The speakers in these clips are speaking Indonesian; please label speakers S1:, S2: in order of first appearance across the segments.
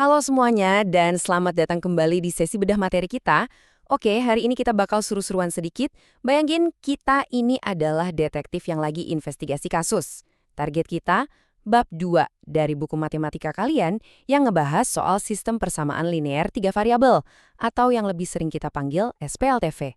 S1: Halo semuanya dan selamat datang kembali di sesi bedah materi kita. Oke, hari ini kita bakal seru-seruan sedikit. Bayangin kita ini adalah detektif yang lagi investigasi kasus. Target kita, bab 2 dari buku matematika kalian yang ngebahas soal sistem persamaan linear 3 variabel atau yang lebih sering kita panggil SPLTV.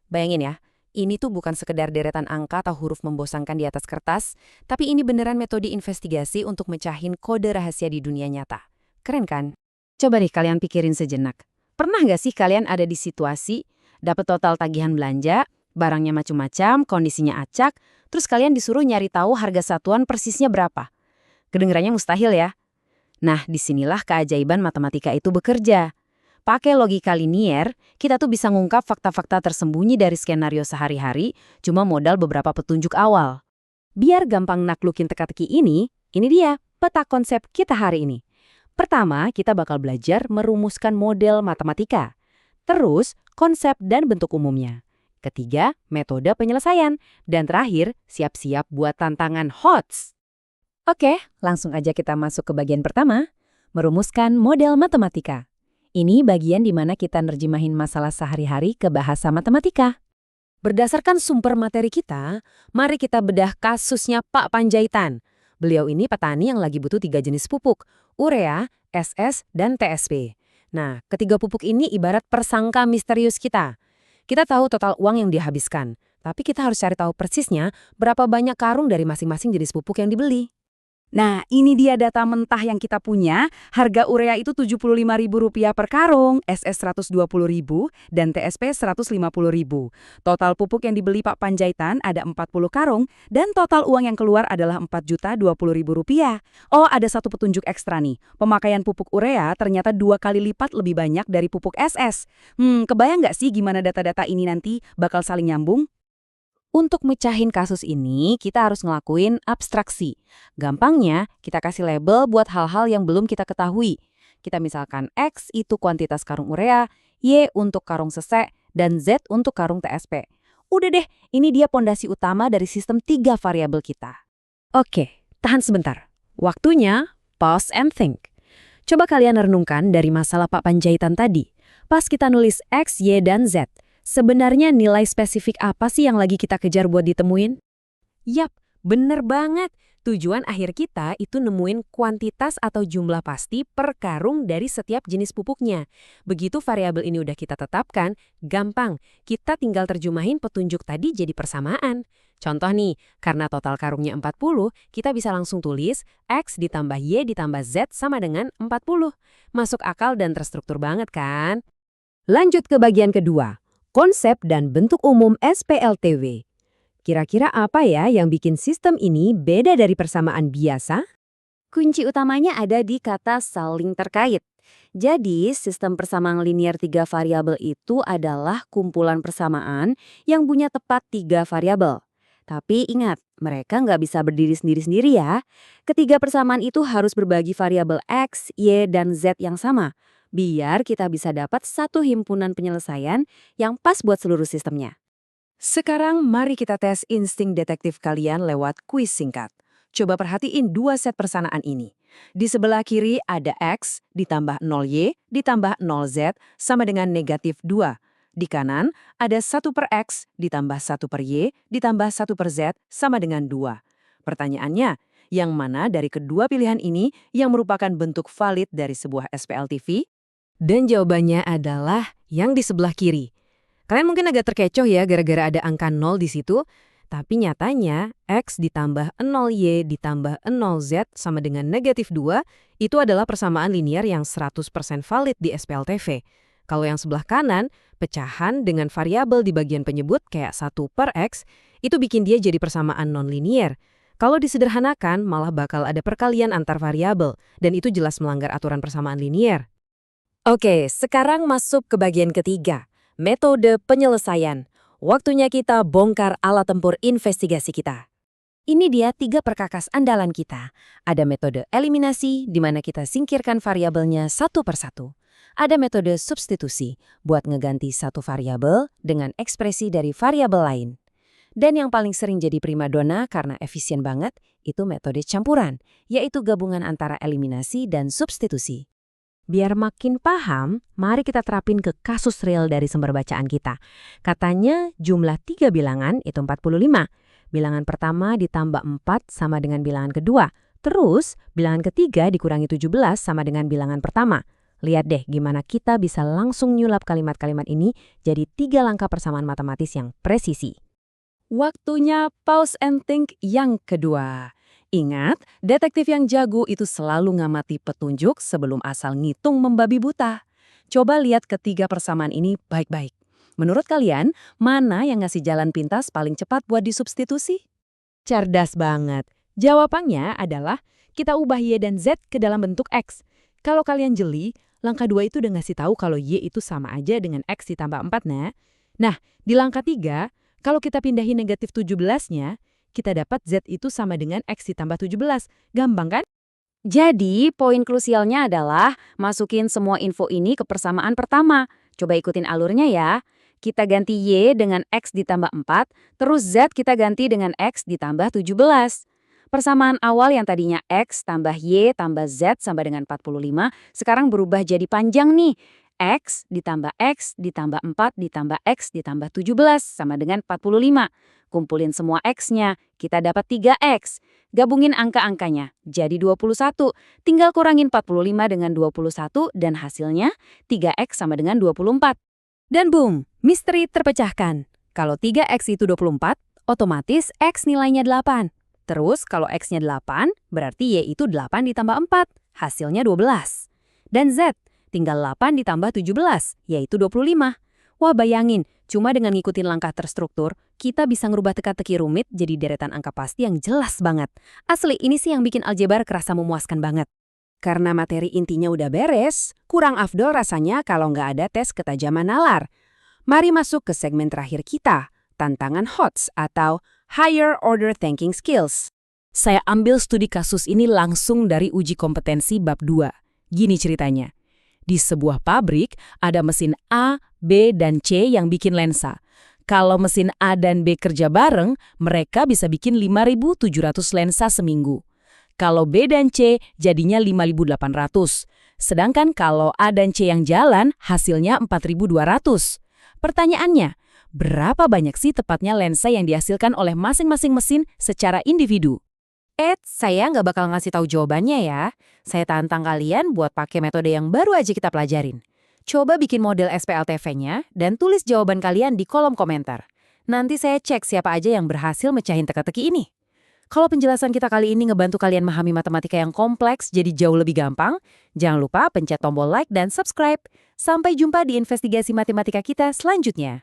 S1: Bayangin ya, ini tuh bukan sekedar deretan angka atau huruf membosankan di atas kertas, tapi ini beneran metode investigasi untuk mecahin kode rahasia di dunia nyata. Keren kan? Coba deh kalian pikirin sejenak. Pernah nggak sih kalian ada di situasi, dapat total tagihan belanja, barangnya macam-macam, kondisinya acak, terus kalian disuruh nyari tahu harga satuan persisnya berapa? Kedengarannya mustahil ya? Nah, disinilah keajaiban matematika itu bekerja. Pakai logika linier, kita tuh bisa ngungkap fakta-fakta tersembunyi dari skenario sehari-hari, cuma modal beberapa petunjuk awal. Biar gampang naklukin teka-teki ini dia peta konsep kita hari ini. Pertama, kita bakal belajar merumuskan model matematika. Terus, konsep dan bentuk umumnya. Ketiga, metode penyelesaian. Dan terakhir, siap-siap buat tantangan HOTS. Oke, langsung aja kita masuk ke bagian pertama, merumuskan model matematika. Ini bagian di mana kita nerjemahin masalah sehari-hari ke bahasa matematika. Berdasarkan sumber materi kita, mari kita bedah kasusnya Pak Panjaitan. Beliau ini petani yang lagi butuh 3 jenis pupuk, urea, SS, dan TSP. Nah, ketiga pupuk ini ibarat persangka misterius kita. Kita tahu total uang yang dihabiskan, tapi kita harus cari tahu persisnya berapa banyak karung dari masing-masing jenis pupuk yang dibeli.
S2: Nah, ini dia data mentah yang kita punya. Harga urea itu Rp75.000 per karung, SS Rp120.000, dan TSP Rp150.000. Total pupuk yang dibeli Pak Panjaitan ada 40 karung, dan total uang yang keluar adalah Rp4.020.000. Oh, ada satu petunjuk ekstra nih. Pemakaian pupuk urea ternyata 2 kali lipat lebih banyak dari pupuk SS. Kebayang nggak sih gimana data-data ini nanti bakal saling nyambung?
S1: Untuk mecahin kasus ini, kita harus ngelakuin abstraksi. Gampangnya, kita kasih label buat hal-hal yang belum kita ketahui. Kita misalkan X itu kuantitas karung urea, Y untuk karung sesek, dan Z untuk karung TSP. Udah deh, ini dia pondasi utama dari sistem 3 variabel kita. Oke, tahan sebentar. Waktunya pause and think. Coba kalian renungkan dari masalah Pak Panjaitan tadi. Pas kita nulis X, Y, dan Z, sebenarnya nilai spesifik apa sih yang lagi kita kejar buat ditemuin? Yap, bener banget. Tujuan akhir kita itu nemuin kuantitas atau jumlah pasti per karung dari setiap jenis pupuknya. Begitu variabel ini udah kita tetapkan, gampang. Kita tinggal terjemahin petunjuk tadi jadi persamaan. Contoh nih, karena total karungnya 40, kita bisa langsung tulis X ditambah Y ditambah Z sama dengan 40. Masuk akal dan terstruktur banget kan? Lanjut ke bagian kedua. Konsep dan bentuk umum SPLTV. Kira-kira apa ya yang bikin sistem ini beda dari persamaan biasa? Kunci utamanya ada di kata saling terkait. Jadi, sistem persamaan linear 3 variabel itu adalah kumpulan persamaan yang punya tepat 3 variabel. Tapi ingat, mereka nggak bisa berdiri sendiri-sendiri ya. Ketiga persamaan itu harus berbagi variabel X, Y, dan Z yang sama, biar kita bisa dapat satu himpunan penyelesaian yang pas buat seluruh sistemnya. Sekarang mari kita tes insting detektif kalian lewat kuis singkat. Coba perhatiin 2 set persamaan ini. Di sebelah kiri ada X ditambah 0Y ditambah 0Z sama dengan negatif 2. Di kanan ada 1 per X ditambah 1 per Y ditambah 1 per Z sama dengan 2. Pertanyaannya, yang mana dari kedua pilihan ini yang merupakan bentuk valid dari sebuah SPLTV? Dan jawabannya adalah yang di sebelah kiri. Kalian mungkin agak terkecoh ya gara-gara ada angka 0 di situ, tapi nyatanya X ditambah 0Y ditambah 0Z sama dengan negatif 2 itu adalah persamaan linear yang 100% valid di SPLTV. Kalau yang sebelah kanan, pecahan dengan variabel di bagian penyebut kayak 1 per X, itu bikin dia jadi persamaan non-linear. Kalau disederhanakan, malah bakal ada perkalian antar variabel, dan itu jelas melanggar aturan persamaan linear. Oke, sekarang masuk ke bagian ketiga, metode penyelesaian. Waktunya kita bongkar alat tempur investigasi kita. Ini dia 3 perkakas andalan kita. Ada metode eliminasi, di mana kita singkirkan variabelnya satu persatu. Ada metode substitusi, buat ngeganti satu variabel dengan ekspresi dari variabel lain. Dan yang paling sering jadi primadona karena efisien banget, itu metode campuran, yaitu gabungan antara eliminasi dan substitusi. Biar makin paham, mari kita terapin ke kasus real dari sumber bacaan kita. Katanya jumlah 3 bilangan itu 45. Bilangan pertama ditambah 4 sama dengan bilangan kedua. Terus, bilangan ketiga dikurangi 17 sama dengan bilangan pertama. Lihat deh gimana kita bisa langsung nyulap kalimat-kalimat ini jadi 3 langkah persamaan matematis yang presisi.
S2: Waktunya pause and think yang kedua. Ingat, detektif yang jago itu selalu ngamati petunjuk sebelum asal ngitung membabi buta. Coba lihat ketiga persamaan ini baik-baik. Menurut kalian, mana yang ngasih jalan pintas paling cepat buat disubstitusi?
S1: Cerdas banget. Jawabannya adalah kita ubah Y dan Z ke dalam bentuk X. Kalau kalian jeli, langkah 2 itu udah ngasih tahu kalau Y itu sama aja dengan X ditambah 4, Nah, di langkah 3, kalau kita pindahin negatif 17-nya, kita dapat Z itu sama dengan X ditambah 17. Gampang kan?
S2: Jadi, poin krusialnya adalah masukin semua info ini ke persamaan pertama. Coba ikutin alurnya ya. Kita ganti Y dengan X ditambah 4, terus Z kita ganti dengan X ditambah 17. Persamaan awal yang tadinya X tambah Y tambah Z sama dengan 45, sekarang berubah jadi panjang nih. X ditambah X ditambah 4 ditambah X ditambah 17 sama dengan 45. Kumpulin semua X-nya, kita dapat 3X. Gabungin angka-angkanya, jadi 21. Tinggal kurangin 45 dengan 21 dan hasilnya 3X sama dengan 24.
S1: Dan boom, misteri terpecahkan. Kalau 3X itu 24, otomatis X nilainya 8. Terus kalau X-nya 8, berarti Y itu 8 ditambah 4, hasilnya 12. Dan Z, tinggal 8 ditambah 17, yaitu 25. Wah bayangin, cuma dengan ngikutin langkah terstruktur, kita bisa ngerubah teka-teki rumit jadi deretan angka pasti yang jelas banget. Asli, ini sih yang bikin aljabar kerasa memuaskan banget. Karena materi intinya udah beres, kurang afdol rasanya kalau nggak ada tes ketajaman nalar. Mari masuk ke segmen terakhir kita, tantangan HOTS atau Higher Order Thinking Skills. Saya ambil studi kasus ini langsung dari uji kompetensi bab 2. Gini ceritanya. Di sebuah pabrik, ada mesin A, B, dan C yang bikin lensa. Kalau mesin A dan B kerja bareng, mereka bisa bikin 5.700 lensa seminggu. Kalau B dan C, jadinya 5.800. Sedangkan kalau A dan C yang jalan, hasilnya 4.200. Pertanyaannya, berapa banyak sih tepatnya lensa yang dihasilkan oleh masing-masing mesin secara individu? Saya nggak bakal ngasih tahu jawabannya ya. Saya tantang kalian buat pakai metode yang baru aja kita pelajarin. Coba bikin model SPLTV-nya dan tulis jawaban kalian di kolom komentar. Nanti saya cek siapa aja yang berhasil mecahin teka-teki ini. Kalau penjelasan kita kali ini ngebantu kalian memahami matematika yang kompleks jadi jauh lebih gampang, jangan lupa pencet tombol like dan subscribe. Sampai jumpa di investigasi matematika kita selanjutnya.